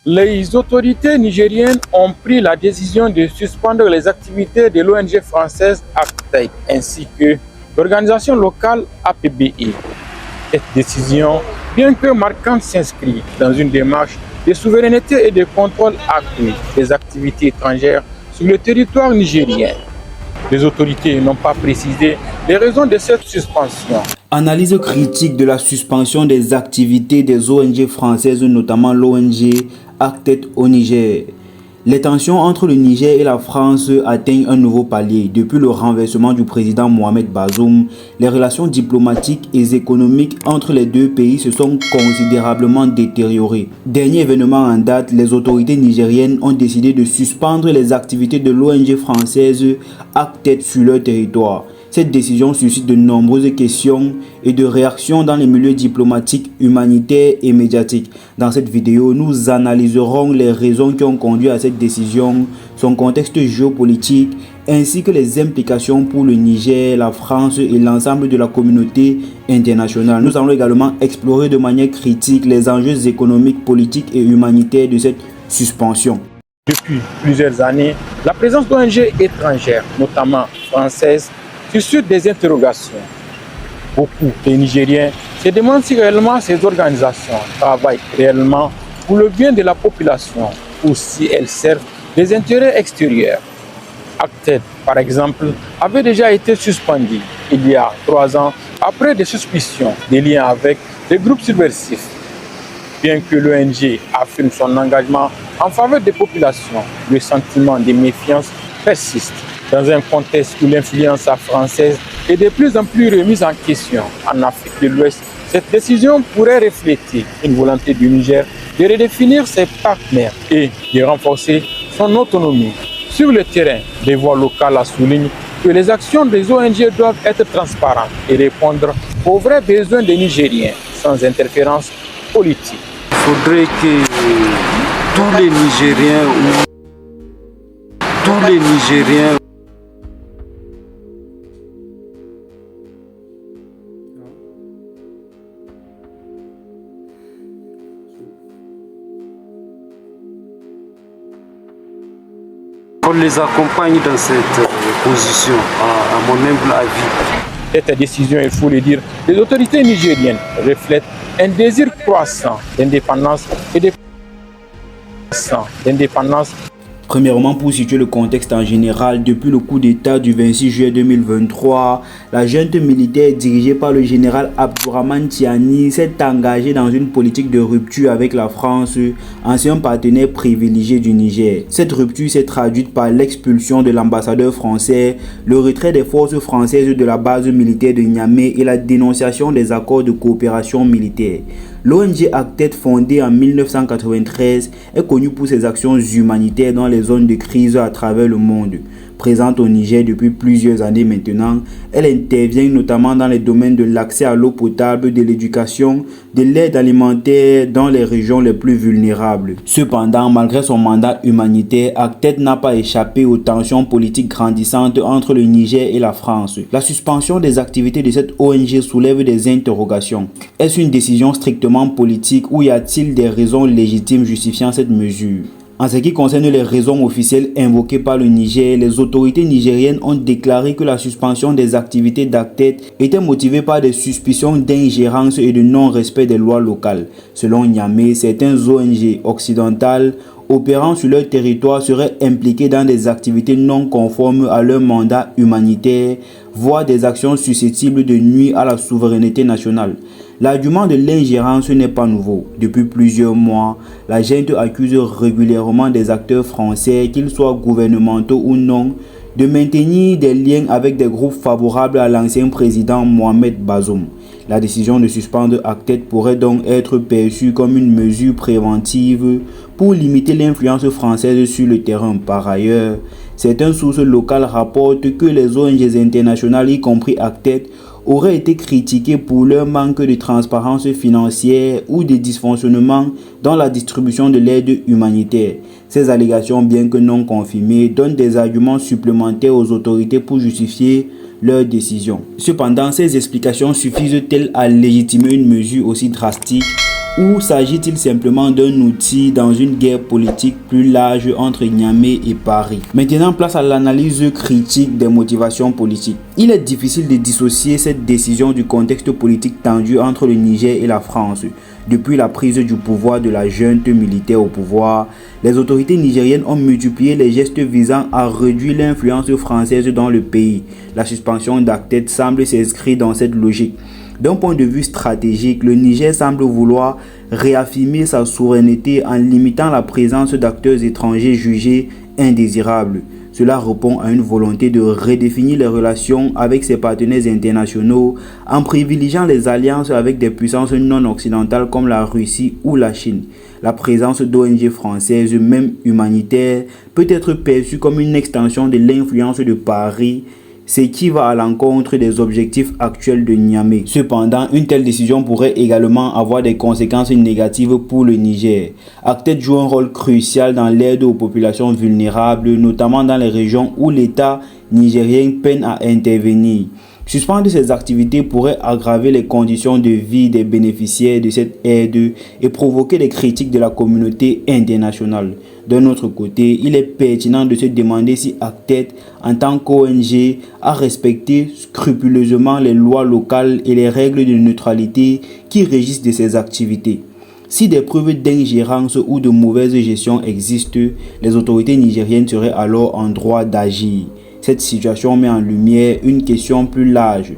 Les autorités nigériennes ont pris la décision de suspendre les activités de l'ONG française ACTED ainsi que l'organisation locale APBE. Cette décision, bien que marquante, s'inscrit dans une démarche de souveraineté et de contrôle accru des activités étrangères sur le territoire nigérien. Les autorités n'ont pas précisé les raisons de cette suspension. Analyse critique de la suspension des activités des ONG françaises, notamment l'ONG ACTED au Niger. Les tensions entre le Niger et la France atteignent un nouveau palier. Depuis le renversement du président Mohamed Bazoum, les relations diplomatiques et économiques entre les deux pays se sont considérablement détériorées. Dernier événement en date, les autorités nigériennes ont décidé de suspendre les activités de l'ONG française ACTED sur leur territoire. Cette décision suscite de nombreuses questions et de réactions dans les milieux diplomatiques, humanitaires et médiatiques. Dans cette vidéo, nous analyserons les raisons qui ont conduit à cette décision, son contexte géopolitique, ainsi que les implications pour le Niger, la France et l'ensemble de la communauté internationale. Nous allons également explorer de manière critique les enjeux économiques, politiques et humanitaires de cette suspension. Depuis plusieurs années, la présence d'ONG étrangères, notamment françaises, suscite des interrogations. Beaucoup de Nigériens se demandent si réellement ces organisations travaillent réellement pour le bien de la population ou si elles servent des intérêts extérieurs. ACTED, par exemple, avait déjà été suspendu il y a 3 ans après des suspicions de liens avec des groupes subversifs. Bien que l'ONG affirme son engagement en faveur des populations, le sentiment de méfiance persiste. Dans un contexte où l'influence française est de plus en plus remise en question en Afrique de l'Ouest, cette décision pourrait refléter une volonté du Niger de redéfinir ses partenaires et de renforcer son autonomie. Sur le terrain, des voix locales soulignent que les actions des ONG doivent être transparentes et répondre aux vrais besoins des Nigériens sans interférence politique. Il faudrait que tous les Nigériens on les accompagne dans cette position, à mon humble avis. Cette décision, il faut le dire, des autorités nigériennes reflète un désir croissant d'indépendance et de Premièrement, pour situer le contexte en général, depuis le coup d'État du 26 juillet 2023, la junte militaire dirigée par le général Abdourahmane Tiani s'est engagée dans une politique de rupture avec la France, ancien partenaire privilégié du Niger. Cette rupture s'est traduite par l'expulsion de l'ambassadeur français, le retrait des forces françaises de la base militaire de Niamey et la dénonciation des accords de coopération militaire. L'ONG ACTED, fondée en 1993, est connue pour ses actions humanitaires dans les zones de crise à travers le monde. Présente au Niger depuis plusieurs années maintenant, elle intervient notamment dans les domaines de l'accès à l'eau potable, de l'éducation, de l'aide alimentaire dans les régions les plus vulnérables. Cependant, malgré son mandat humanitaire, ACTED n'a pas échappé aux tensions politiques grandissantes entre le Niger et la France. La suspension des activités de cette ONG soulève des interrogations. Est-ce une décision strictement politique ou y a-t-il des raisons légitimes justifiant cette mesure ? En ce qui concerne les raisons officielles invoquées par le Niger, les autorités nigériennes ont déclaré que la suspension des activités d'ACTED était motivée par des suspicions d'ingérence et de non-respect des lois locales. Selon Niamey, certaines ONG occidentales opérant sur leur territoire seraient impliquées dans des activités non conformes à leur mandat humanitaire, voire des actions susceptibles de nuire à la souveraineté nationale. L'argument de l'ingérence n'est pas nouveau. Depuis plusieurs mois, la junte accuse régulièrement des acteurs français, qu'ils soient gouvernementaux ou non, de maintenir des liens avec des groupes favorables à l'ancien président Mohamed Bazoum. La décision de suspendre ACTED pourrait donc être perçue comme une mesure préventive pour limiter l'influence française sur le terrain. Par ailleurs, certaines sources locales rapportent que les ONG internationales, y compris ACTED, auraient été critiquées pour leur manque de transparence financière ou des dysfonctionnements dans la distribution de l'aide humanitaire. Ces allégations, bien que non confirmées, donnent des arguments supplémentaires aux autorités pour justifier leur décision. Cependant, ces explications suffisent-elles à légitimer une mesure aussi drastique? Ou s'agit-il simplement d'un outil dans une guerre politique plus large entre Niamey et Paris? Maintenant, place à l'analyse critique des motivations politiques. Il est difficile de dissocier cette décision du contexte politique tendu entre le Niger et la France. Depuis la prise du pouvoir de la junte militaire au pouvoir, les autorités nigériennes ont multiplié les gestes visant à réduire l'influence française dans le pays. La suspension d'Actet semble s'inscrire dans cette logique. D'un point de vue stratégique, le Niger semble vouloir réaffirmer sa souveraineté en limitant la présence d'acteurs étrangers jugés indésirables. Cela répond à une volonté de redéfinir les relations avec ses partenaires internationaux en privilégiant les alliances avec des puissances non occidentales comme la Russie ou la Chine. La présence d'ONG françaises, même humanitaires, peut être perçue comme une extension de l'influence de Paris, ce qui va à l'encontre des objectifs actuels de Niamey. Cependant, une telle décision pourrait également avoir des conséquences négatives pour le Niger. Actet joue un rôle crucial dans l'aide aux populations vulnérables, notamment dans les régions où l'État nigérien peine à intervenir. Suspendre ces activités pourrait aggraver les conditions de vie des bénéficiaires de cette aide et provoquer des critiques de la communauté internationale. D'un autre côté, il est pertinent de se demander si Actet, en tant qu'ONG, a respecté scrupuleusement les lois locales et les règles de neutralité qui régissent de ses activités. Si des preuves d'ingérence ou de mauvaise gestion existent, les autorités nigériennes seraient alors en droit d'agir. Cette situation met en lumière une question plus large.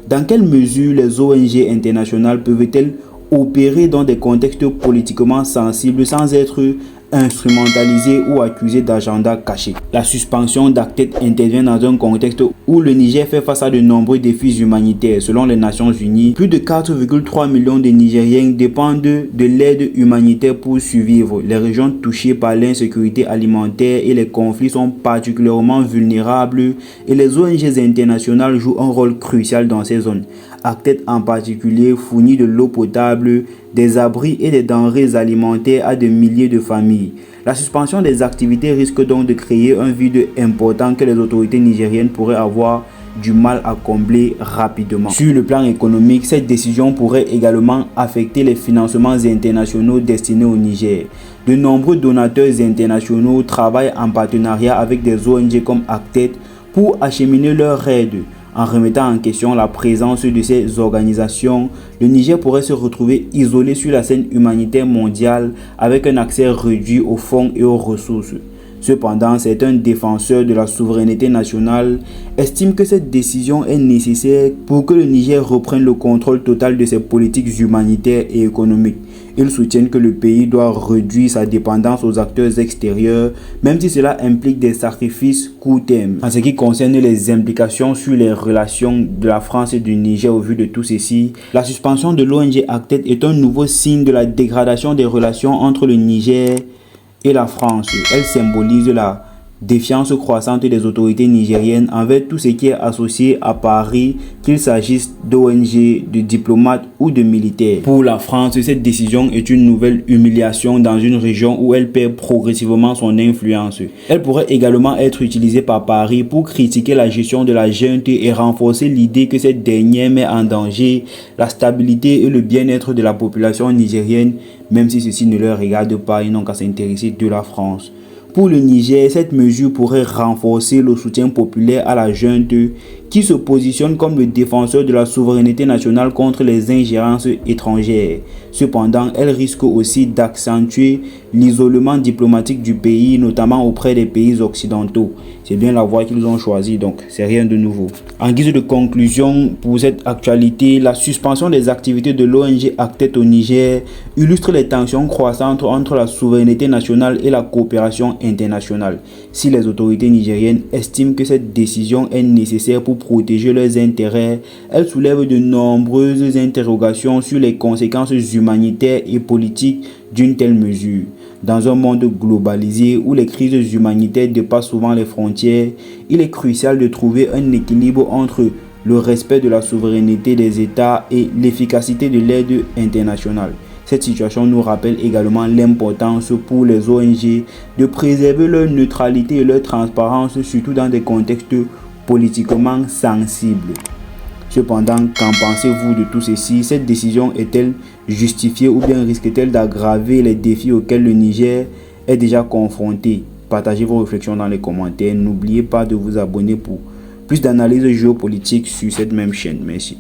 Dans quelle mesure les ONG internationales peuvent-elles opérer dans des contextes politiquement sensibles sans être instrumentalisées ou accusées d'agenda caché? La suspension d'Actet intervient dans un contexte où le Niger fait face à de nombreux défis humanitaires. Selon les Nations Unies, plus de 4,3 millions de Nigériens dépendent de l'aide humanitaire pour survivre. Les régions touchées par l'insécurité alimentaire et les conflits sont particulièrement vulnérables et les ONG internationales jouent un rôle crucial dans ces zones. Actet en particulier fournit de l'eau potable, des abris et des denrées alimentaires à des milliers de familles. La suspension des activités risque donc de créer un vide important que les autorités nigériennes pourraient avoir du mal à combler rapidement. Sur le plan économique, cette décision pourrait également affecter les financements internationaux destinés au Niger. De nombreux donateurs internationaux travaillent en partenariat avec des ONG comme Actet pour acheminer leur aide. En remettant en question la présence de ces organisations, le Niger pourrait se retrouver isolé sur la scène humanitaire mondiale avec un accès réduit aux fonds et aux ressources. Cependant, certains défenseurs de la souveraineté nationale estiment que cette décision est nécessaire pour que le Niger reprenne le contrôle total de ses politiques humanitaires et économiques. Ils soutiennent que le pays doit réduire sa dépendance aux acteurs extérieurs, même si cela implique des sacrifices court terme. En ce qui concerne les implications sur les relations de la France et du Niger au vu de tout ceci, la suspension de l'ONG Actet est un nouveau signe de la dégradation des relations entre le Niger et la France. Elle symbolise la défiance croissante des autorités nigériennes envers tout ce qui est associé à Paris, qu'il s'agisse d'ONG, de diplomates ou de militaires. Pour la France, cette décision est une nouvelle humiliation dans une région où elle perd progressivement son influence. Elle pourrait également être utilisée par Paris pour critiquer la gestion de la junte et renforcer l'idée que cette dernière met en danger la stabilité et le bien-être de la population nigérienne, même si ceci ne leur regarde pas, ils n'ont qu'à s'intéresser de la France. Pour le Niger, cette mesure pourrait renforcer le soutien populaire à la junte qui se positionne comme le défenseur de la souveraineté nationale contre les ingérences étrangères. Cependant, elle risque aussi d'accentuer l'isolement diplomatique du pays, notamment auprès des pays occidentaux. C'est bien la voie qu'ils ont choisie, donc c'est rien de nouveau. En guise de conclusion pour cette actualité, la suspension des activités de l'ONG Actet au Niger illustre les tensions croissantes entre la souveraineté nationale et la coopération internationale. Si les autorités nigériennes estiment que cette décision est nécessaire pour protéger leurs intérêts, elle soulève de nombreuses interrogations sur les conséquences humanitaires et politiques d'une telle mesure. Dans un monde globalisé où les crises humanitaires dépassent souvent les frontières, il est crucial de trouver un équilibre entre le respect de la souveraineté des États et l'efficacité de l'aide internationale. Cette situation nous rappelle également l'importance pour les ONG de préserver leur neutralité et leur transparence, surtout dans des contextes politiquement sensibles. Cependant, qu'en pensez-vous de tout ceci? Cette décision est-elle justifiée ou bien risque-t-elle d'aggraver les défis auxquels le Niger est déjà confronté? Partagez vos réflexions dans les commentaires. N'oubliez pas de vous abonner pour plus d'analyses géopolitiques sur cette même chaîne. Merci.